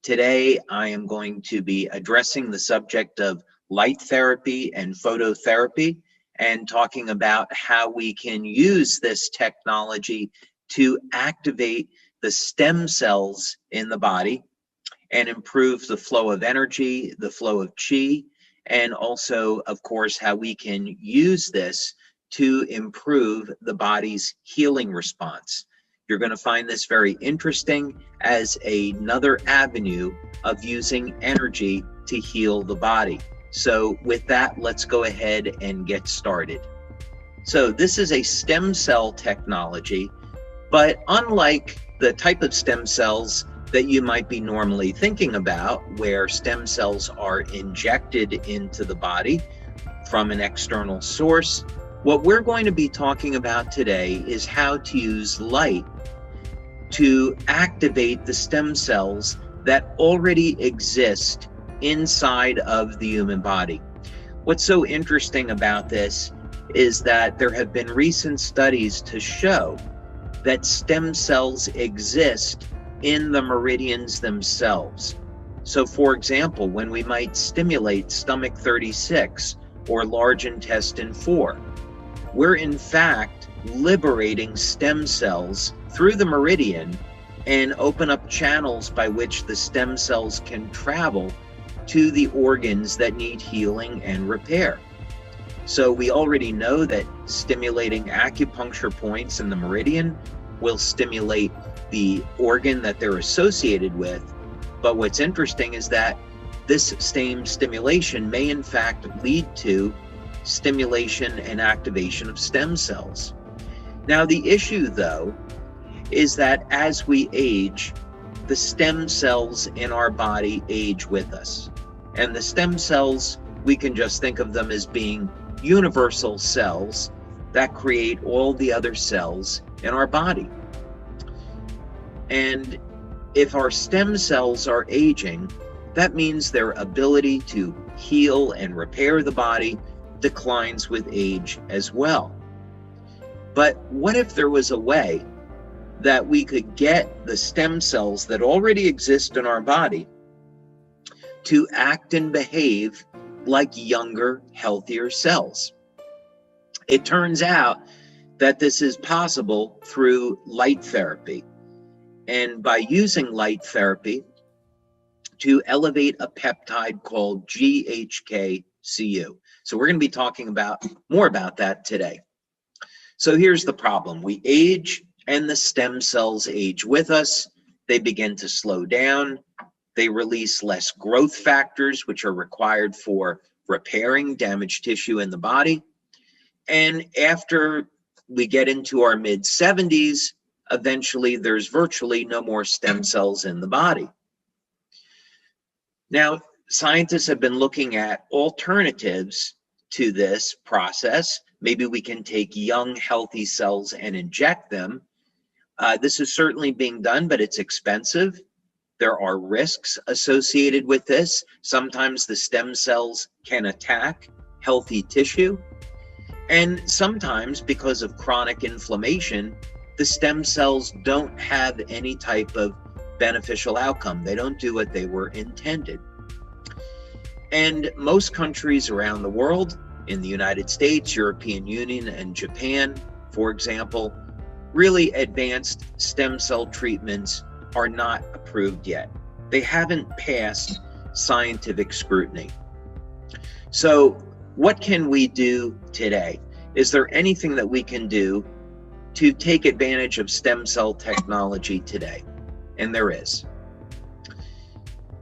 Today, I am going to be addressing the subject of light therapy and phototherapy and talking about how we can use this technology to activate the stem cells in the body and improve the flow of energy, the flow of chi, and also, of course, how we can use this to improve the body's healing response. You're going to find this very interesting as another avenue of using energy to heal the body. So with that, let's go ahead and get started. So this is a stem cell technology, but unlike the type of stem cells that you might be normally thinking about, where stem cells are injected into the body from an external source, what we're going to be talking about today is how to use light to activate the stem cells that already exist inside of the human body. What's so interesting about this is that there have been recent studies to show that stem cells exist in the meridians themselves. So for example, when we might stimulate stomach 36 or large intestine 4, we're in fact liberating stem cells through the meridian and open up channels by which the stem cells can travel to the organs that need healing and repair. So we already know that stimulating acupuncture points in the meridian will stimulate the organ that they're associated with. But what's interesting is that this same stimulation may in fact lead to stimulation and activation of stem cells. Now the issue though is that as we age, the stem cells in our body age with us. And the stem cells, we can just think of them as being universal cells that create all the other cells in our body. And if our stem cells are aging, that means their ability to heal and repair the body declines with age as well. But what if there was a way that we could get the stem cells that already exist in our body to act and behave like younger, healthier cells? It turns out that this is possible through light therapy. And by using light therapy to elevate a peptide called GHK-Cu. So we're going to be talking more about that today. So here's the problem. We age and the stem cells age with us. They begin to slow down. They release less growth factors, which are required for repairing damaged tissue in the body. And after we get into our mid-70s, eventually there's virtually no more stem cells in the body. Now, scientists have been looking at alternatives to this process. Maybe we can take young, healthy cells and inject them. This is certainly being done, but it's expensive. There are risks associated with this. Sometimes the stem cells can attack healthy tissue. And sometimes, because of chronic inflammation, the stem cells don't have any type of beneficial outcome. They don't do what they were intended. And most countries around the world, in the United States, European Union, and Japan, for example, really advanced stem cell treatments are not approved yet. They haven't passed scientific scrutiny. So what can we do today? Is there anything that we can do to take advantage of stem cell technology today? And there is.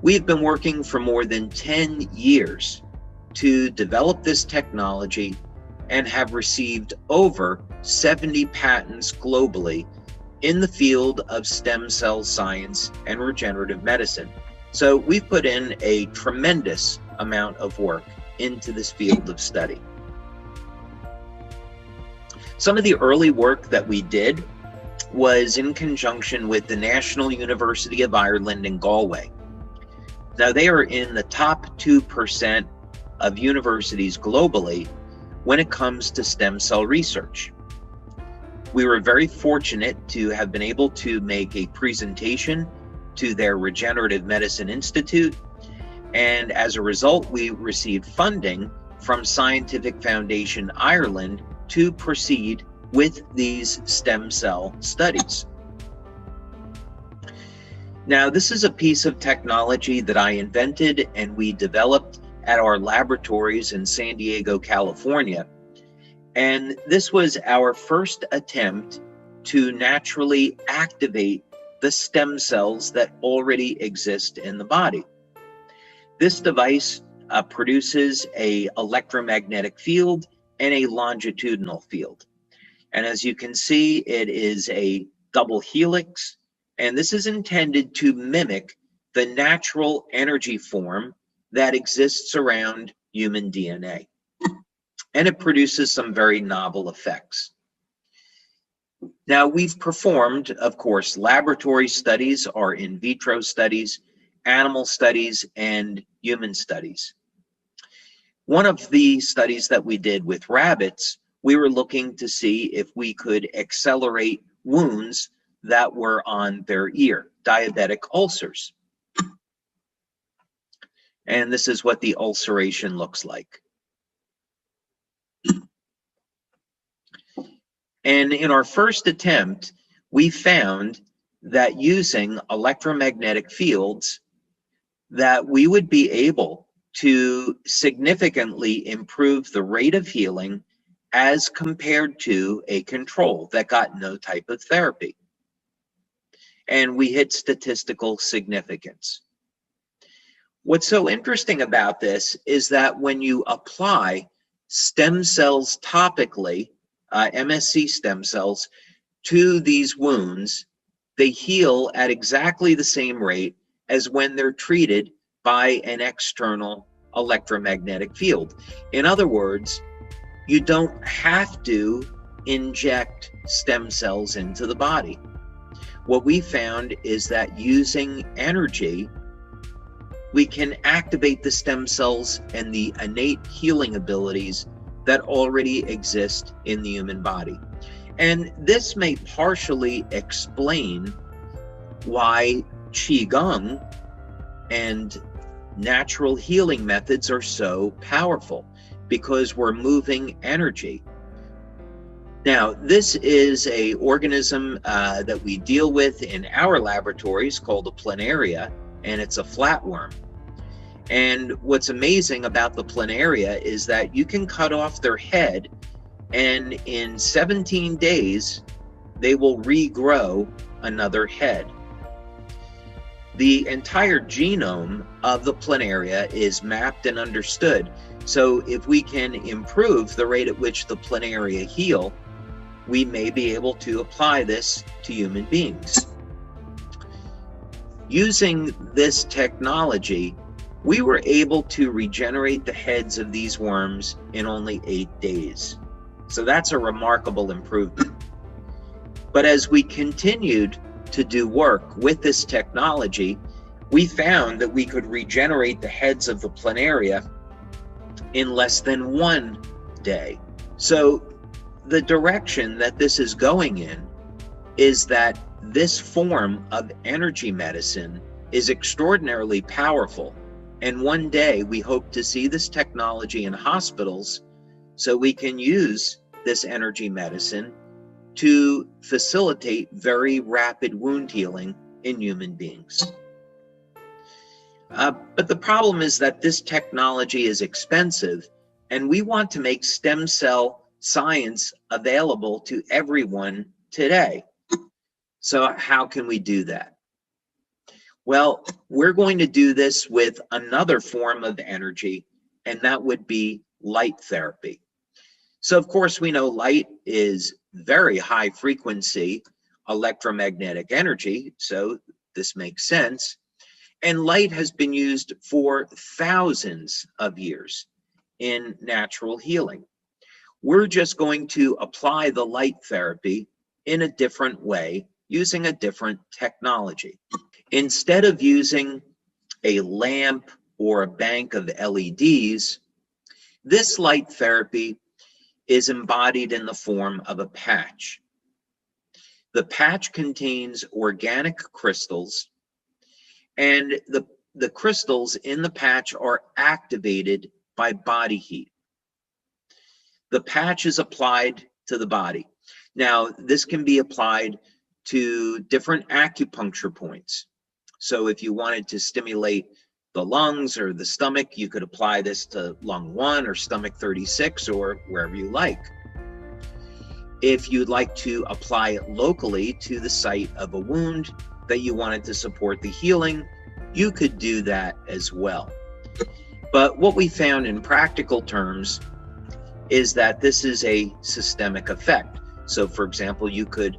We've been working for more than 10 years to develop this technology and have received over 70 patents globally in the field of stem cell science and regenerative medicine. So we've put in a tremendous amount of work into this field of study. Some of the early work that we did was in conjunction with the National University of Ireland in Galway. Now, they are in the top 2% of universities globally when it comes to stem cell research. We were very fortunate to have been able to make a presentation to their Regenerative Medicine Institute. And as a result, we received funding from Scientific Foundation Ireland to proceed with these stem cell studies. Now, this is a piece of technology that I invented and we developed at our laboratories in San Diego, California. And this was our first attempt to naturally activate the stem cells that already exist in the body. This device produces an electromagnetic field and a longitudinal field. And as you can see, it is a double helix, and this is intended to mimic the natural energy form that exists around human DNA. And it produces some very novel effects. Now, we've performed, of course, laboratory studies, or in vitro studies, animal studies, and human studies. One of the studies that we did with rabbits, we were looking to see if we could accelerate wounds that were on their ear, diabetic ulcers. And this is what the ulceration looks like. And in our first attempt, we found that using electromagnetic fields, that we would be able to significantly improve the rate of healing as compared to a control that got no type of therapy. And we hit statistical significance. What's so interesting about this is that when you apply stem cells topically, MSC stem cells, to these wounds, they heal at exactly the same rate as when they're treated by an external electromagnetic field. In other words, you don't have to inject stem cells into the body. What we found is that using energy, we can activate the stem cells and the innate healing abilities that already exist in the human body. And this may partially explain why Qigong and natural healing methods are so powerful, because we're moving energy. Now, this is an organism that we deal with in our laboratories called a planaria, and it's a flatworm. And what's amazing about the planaria is that you can cut off their head, and in 17 days, they will regrow another head. The entire genome of the planaria is mapped and understood. So if we can improve the rate at which the planaria heal, we may be able to apply this to human beings. Using this technology, we were able to regenerate the heads of these worms in only 8 days. So that's a remarkable improvement. But as we continued to do work with this technology, we found that we could regenerate the heads of the planaria in less than 1 day. So the direction that this is going in is that this form of energy medicine is extraordinarily powerful. And one day we hope to see this technology in hospitals so we can use this energy medicine to facilitate very rapid wound healing in human beings. But the problem is that this technology is expensive, and we want to make stem cell science available to everyone today. So how can we do that? Well, we're going to do this with another form of energy, and that would be light therapy. So of course we know light is very high frequency electromagnetic energy, so this makes sense. And light has been used for thousands of years in natural healing. We're just going to apply the light therapy in a different way using a different technology. Instead of using a lamp or a bank of LEDs, this light therapy is embodied in the form of a patch. The patch contains organic crystals And the crystals in the patch are activated by body heat. The patch is applied to the body. Now, this can be applied to different acupuncture points. So if you wanted to stimulate the lungs or the stomach, you could apply this to lung 1 or stomach 36 or wherever you like. If you'd like to apply it locally to the site of a wound that you wanted to support the healing, you could do that as well. But what we found in practical terms is that this is a systemic effect. So for example, you could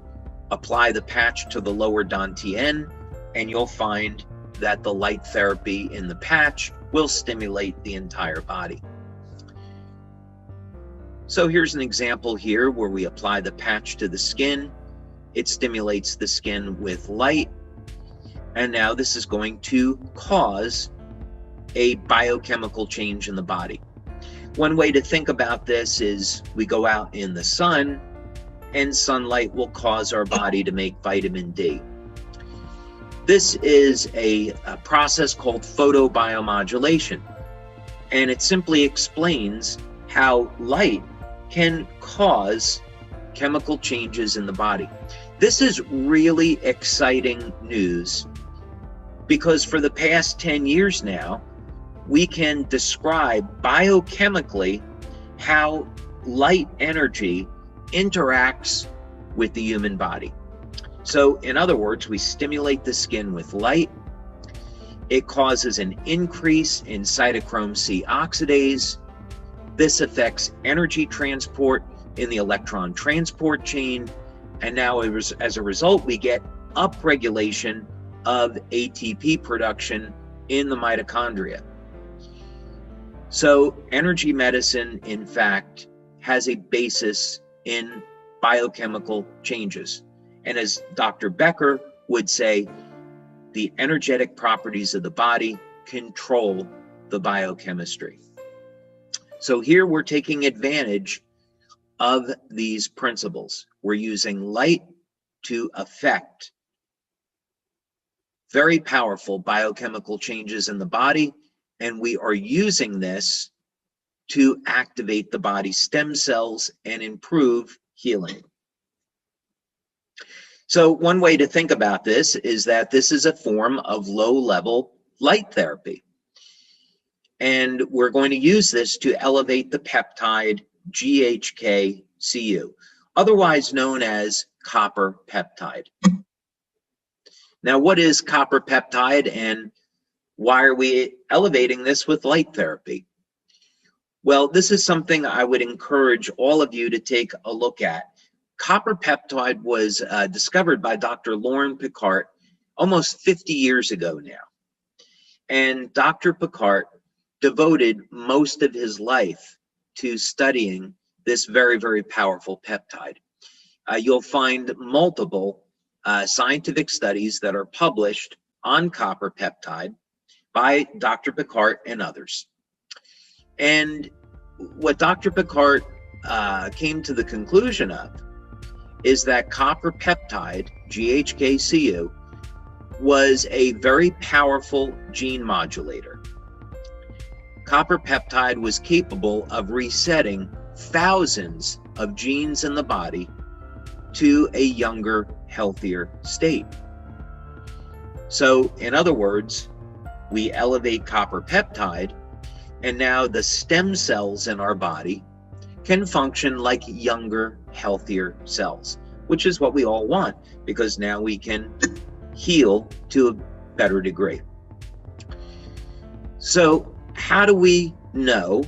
apply the patch to the lower dantian, and you'll find that the light therapy in the patch will stimulate the entire body. So here's an example here where we apply the patch to the skin. It stimulates the skin with light. And now this is going to cause a biochemical change in the body. One way to think about this is we go out in the sun, and sunlight will cause our body to make vitamin D. This is a process called photobiomodulation, and it simply explains how light can cause chemical changes in the body. This is really exciting news because for the past 10 years now, we can describe biochemically how light energy interacts with the human body. So in other words, we stimulate the skin with light. It causes an increase in cytochrome C oxidase. This affects energy transport in the electron transport chain. And now as a result, we get upregulation of ATP production in the mitochondria. So energy medicine, in fact, has a basis in biochemical changes. And as Dr. Becker would say, the energetic properties of the body control the biochemistry. So here we're taking advantage of these principles. We're using light to affect very powerful biochemical changes in the body, and we are using this to activate the body's stem cells and improve healing. So one way to think about this is that this is a form of low-level light therapy. And we're going to use this to elevate the peptide GHK-Cu, otherwise known as copper peptide. Now, what is copper peptide and why are we elevating this with light therapy? Well, this is something I would encourage all of you to take a look at. Copper peptide was discovered by Dr. Lauren Picard almost 50 years ago now. And Dr. Picard devoted most of his life to studying this very, very powerful peptide. You'll find multiple scientific studies that are published on copper peptide by Dr. Picard and others. And what Dr. Picard came to the conclusion of is that copper peptide, GHK-Cu, was a very powerful gene modulator. Copper peptide was capable of resetting thousands of genes in the body to a younger, healthier state. So, in other words, we elevate copper peptide, and now the stem cells in our body can function like younger, healthier cells, which is what we all want, because now we can heal to a better degree. So how do we know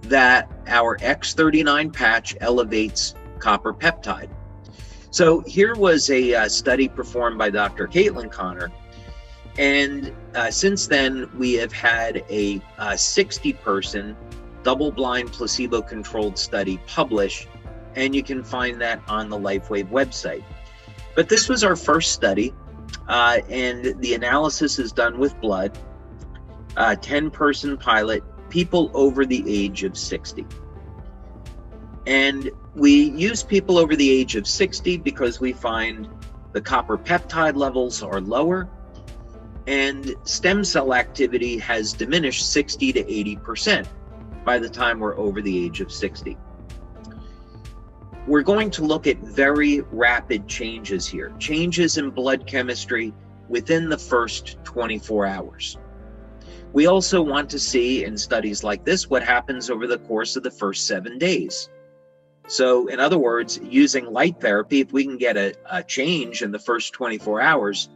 that our X39 patch elevates copper peptide? So here was a study performed by Dr. Caitlin Connor, and since then we have had a 60-person double-blind placebo-controlled study published, and you can find that on the LifeWave website. But this was our first study, and the analysis is done with blood, 10-person pilot, people over the age of 60. And we use people over the age of 60 because we find the copper peptide levels are lower, and stem cell activity has diminished 60 to 80% by the time we're over the age of 60. We're going to look at very rapid changes here, changes in blood chemistry within the first 24 hours. We also want to see in studies like this what happens over the course of the first 7 days. So in other words, using light therapy, if we can get a change in the first 24 hours,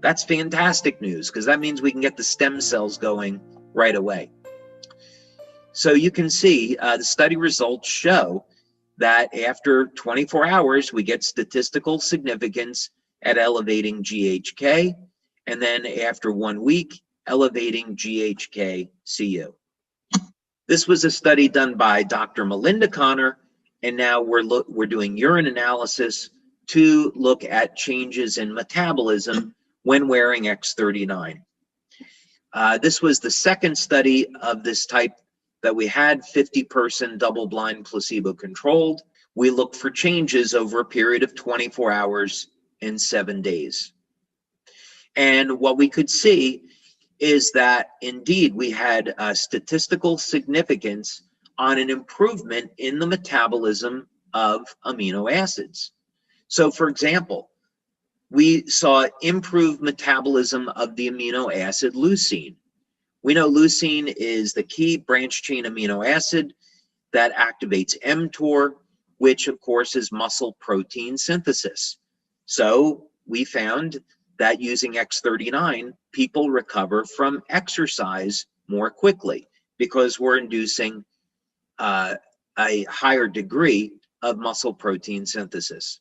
that's fantastic news, because that means we can get the stem cells going right away. So you can see the study results show that after 24 hours, we get statistical significance at elevating GHK, and then after 1 week, elevating GHK-Cu. This was a study done by Dr. Melinda Connor, and now we're doing urine analysis to look at changes in metabolism when wearing X39. This was the second study of this type that we had, 50-person double-blind placebo-controlled. We looked for changes over a period of 24 hours and 7 days. And what we could see is that indeed we had statistical significance on an improvement in the metabolism of amino acids. So for example, we saw improved metabolism of the amino acid leucine. We know leucine is the key branch chain amino acid that activates mTOR, which of course is muscle protein synthesis. So we found that using X39, people recover from exercise more quickly because we're inducing a higher degree of muscle protein synthesis.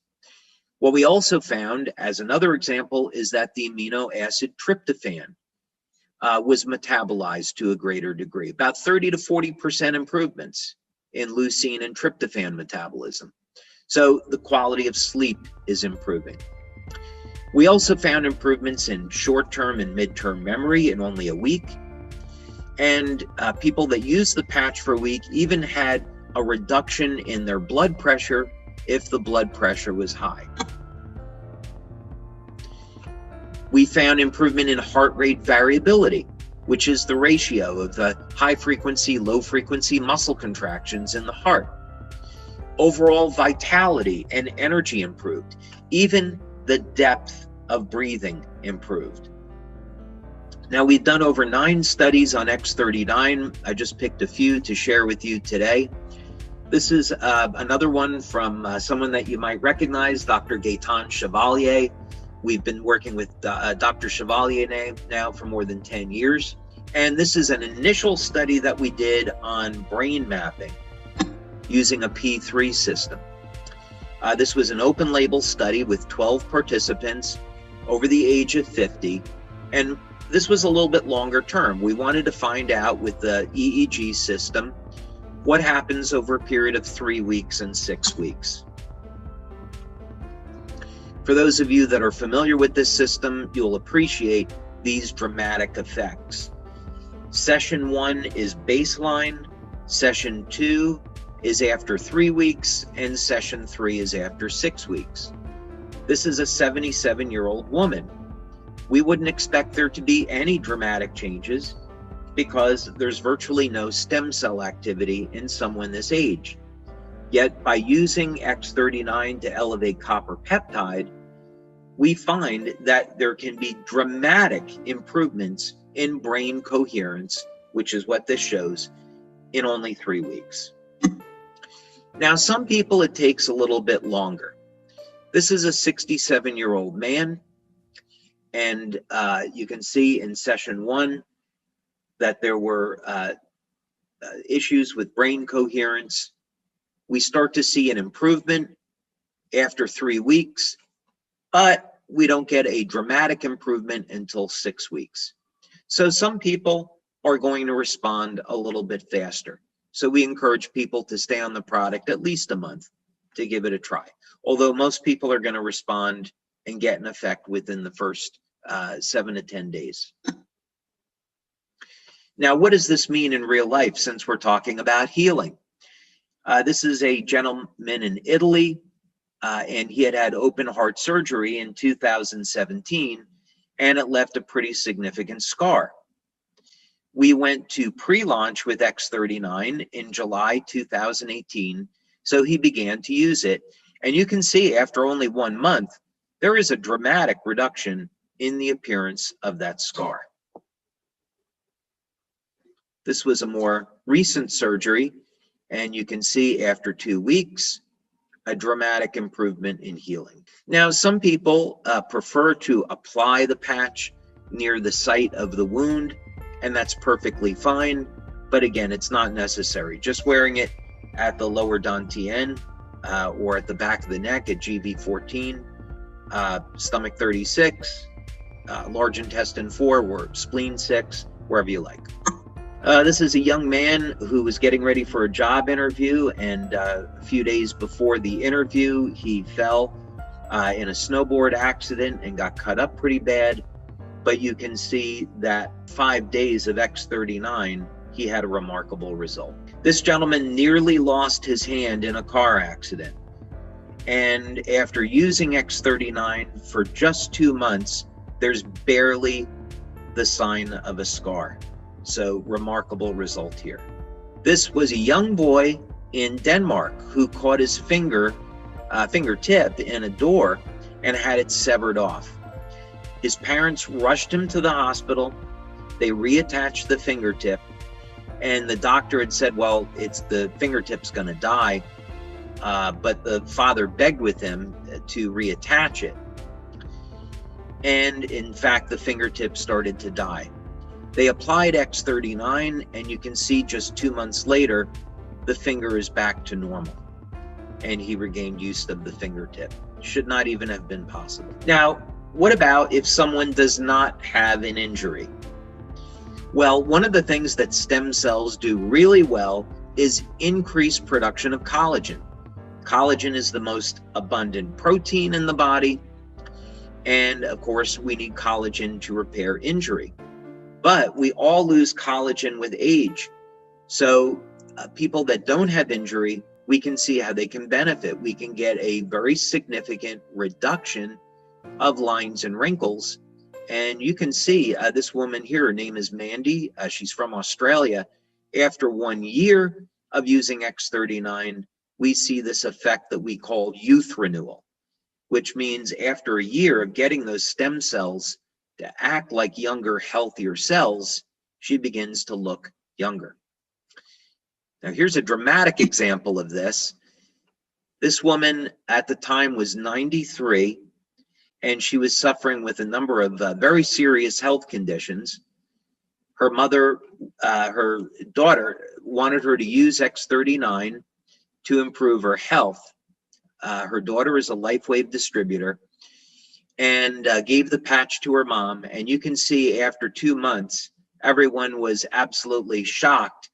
What we also found, as another example, is that the amino acid tryptophan was metabolized to a greater degree, about 30 to 40% improvements in leucine and tryptophan metabolism. So the quality of sleep is improving. We also found improvements in short-term and mid-term memory in only a week. And people that used the patch for a week even had a reduction in their blood pressure if the blood pressure was high. We found improvement in heart rate variability, which is the ratio of the high frequency, low frequency muscle contractions in the heart. Overall vitality and energy improved. Even the depth of breathing improved. Now, we've done over 9 studies on X39. I just picked a few to share with you today. This is another one from someone that you might recognize, Dr. Gaetan Chevalier. We've been working with Dr. Chevalier now for more than 10 years. And this is an initial study that we did on brain mapping using a P3 system. This was an open label study with 12 participants over the age of 50. And this was a little bit longer term. We wanted to find out with the EEG system what happens over a period of 3 weeks and 6 weeks. For those of you that are familiar with this system, you'll appreciate these dramatic effects. Session 1 is baseline, session 2 is after 3 weeks, and session 3 is after 6 weeks. This is a 77-year-old woman. We wouldn't expect there to be any dramatic changes because there's virtually no stem cell activity in someone this age. Yet by using X39 to elevate copper peptide, we find that there can be dramatic improvements in brain coherence, which is what this shows, in only 3 weeks. Now, some people it takes a little bit longer. This is a 67-year-old man, and you can see in session 1 that there were issues with brain coherence. We start to see an improvement after 3 weeks, but we don't get a dramatic improvement until 6 weeks. So some people are going to respond a little bit faster. So we encourage people to stay on the product at least a month to give it a try. Although most people are going to respond and get an effect within the first 7 to 10 days. Now, what does this mean in real life since we're talking about healing? This is a gentleman in Italy, and he had open heart surgery in 2017, and it left a pretty significant scar. We went to pre-launch with X39 in July 2018, so he began to use it. And you can see after only 1 month, there is a dramatic reduction in the appearance of that scar. This was a more recent surgery, and you can see after 2 weeks, a dramatic improvement in healing. Now, some people prefer to apply the patch near the site of the wound, and that's perfectly fine. But again, it's not necessary. Just wearing it at the lower dantian or at the back of the neck at GV14, stomach 36, large intestine 4, or spleen 6, wherever you like. This is a young man who was getting ready for a job interview, and a few days before the interview, he fell in a snowboard accident and got cut up pretty bad. But you can see that 5 days of X39, he had a remarkable result. This gentleman nearly lost his hand in a car accident. And after using X39 for just 2 months, there's barely the sign of a scar. So remarkable result here. This was a young boy in Denmark who caught his fingertip in a door and had it severed off. His parents rushed him to the hospital. They reattached the fingertip, and the doctor had said, well, the fingertip's going to die. But the father begged with him to reattach it. And in fact, the fingertip started to die. They applied X39, and you can see just 2 months later, the finger is back to normal, and he regained use of the fingertip. Should not even have been possible. Now, what about if someone does not have an injury? Well, one of the things that stem cells do really well is increase production of collagen. Collagen is the most abundant protein in the body, and of course, we need collagen to repair injury. But we all lose collagen with age. So people that don't have injury, we can see how they can benefit. We can get a very significant reduction of lines and wrinkles. And you can see this woman here, her name is Mandy. She's from Australia. After 1 year of using X39, we see this effect that we call youth renewal, which means after a year of getting those stem cells to act like younger, healthier cells, she begins to look younger. Now, here's a dramatic example of this. This woman at the time was 93, and she was suffering with a number of very serious health conditions. Her daughter wanted her to use X39 to improve her health. Her daughter is a LifeWave distributor, and gave the patch to her mom. And you can see after 2 months, everyone was absolutely shocked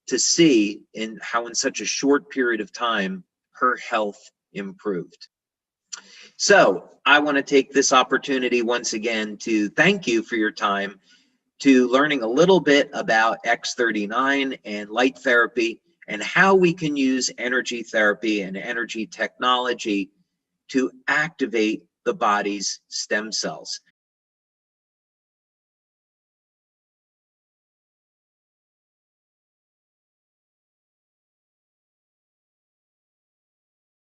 to see how in such a short period of time, her health improved. So I want to take this opportunity once again to thank you for your time, to learning a little bit about X39 and light therapy, and how we can use energy therapy and energy technology to activate the body's stem cells.